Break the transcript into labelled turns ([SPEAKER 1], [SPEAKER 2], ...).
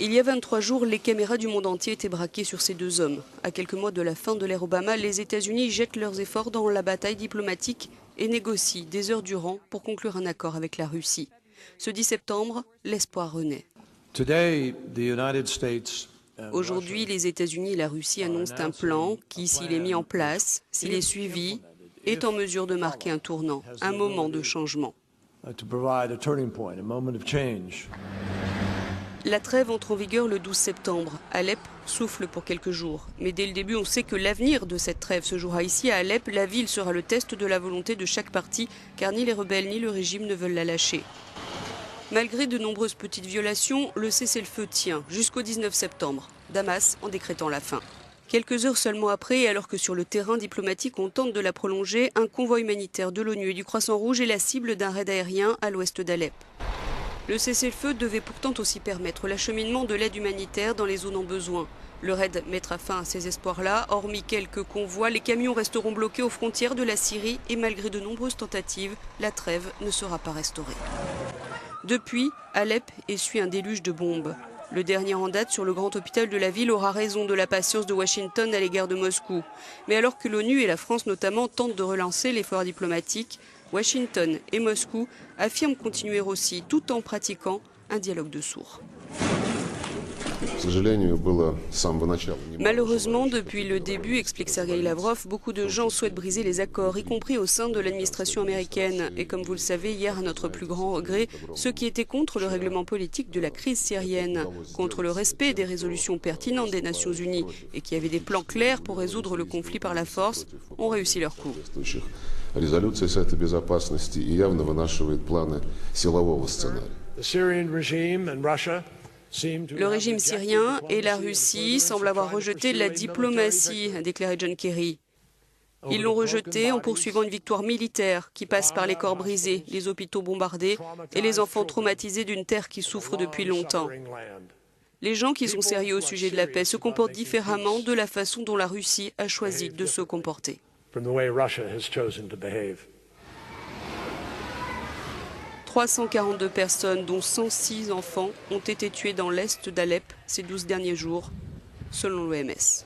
[SPEAKER 1] Il y a 23 jours, les caméras du monde entier étaient braquées sur ces deux hommes. À quelques mois de la fin de l'ère Obama, les États-Unis jettent leurs efforts dans la bataille diplomatique et négocient des heures durant pour conclure un accord avec la Russie. Ce 10 septembre, l'espoir renaît. Aujourd'hui, les États-Unis et la Russie annoncent un plan qui, s'il est mis en place, s'il est suivi, est en mesure de marquer un tournant, un moment de changement. La trêve entre en vigueur le 12 septembre. Alep souffle pour quelques jours. Mais dès le début, on sait que l'avenir de cette trêve se jouera ici à Alep. La ville sera le test de la volonté de chaque partie, car ni les rebelles ni le régime ne veulent la lâcher. Malgré de nombreuses petites violations, le cessez-le-feu tient jusqu'au 19 septembre, Damas en décrétant la fin. Quelques heures seulement après, alors que sur le terrain diplomatique on tente de la prolonger, un convoi humanitaire de l'ONU et du Croissant Rouge est la cible d'un raid aérien à l'ouest d'Alep. Le cessez-le-feu devait pourtant aussi permettre l'acheminement de l'aide humanitaire dans les zones en besoin. Le raid mettra fin à ces espoirs-là. Hormis quelques convois, les camions resteront bloqués aux frontières de la Syrie et malgré de nombreuses tentatives, la trêve ne sera pas restaurée. Depuis, Alep essuie un déluge de bombes. Le dernier en date sur le grand hôpital de la ville aura raison de la patience de Washington à l'égard de Moscou. Mais alors que l'ONU et la France notamment tentent de relancer l'effort diplomatique, Washington et Moscou affirment continuer aussi tout en pratiquant un dialogue de sourds. Malheureusement, depuis le début, explique Sergueï Lavrov, beaucoup de gens souhaitent briser les accords, y compris au sein de l'administration américaine. Et comme vous le savez, hier, à notre plus grand regret, ceux qui étaient contre le règlement politique de la crise syrienne, contre le respect des résolutions pertinentes des Nations Unies et qui avaient des plans clairs pour résoudre le conflit par la force, ont réussi leur coup.
[SPEAKER 2] Резолюция Совета Безопасности и явно вынашивает планы силового сценария.
[SPEAKER 1] Le régime syrien et la Russie semblent avoir rejeté la diplomatie, a déclaré John Kerry. Ils l'ont rejeté en poursuivant une victoire militaire qui passe par les corps brisés, les hôpitaux bombardés et les enfants traumatisés d'une terre qui souffre depuis longtemps. Les gens qui sont sérieux au sujet de la paix se comportent différemment de la façon dont la Russie a choisi de se comporter. 342 personnes, dont 106 enfants, ont été tuées dans l'est d'Alep ces 12 derniers jours, selon l'OMS.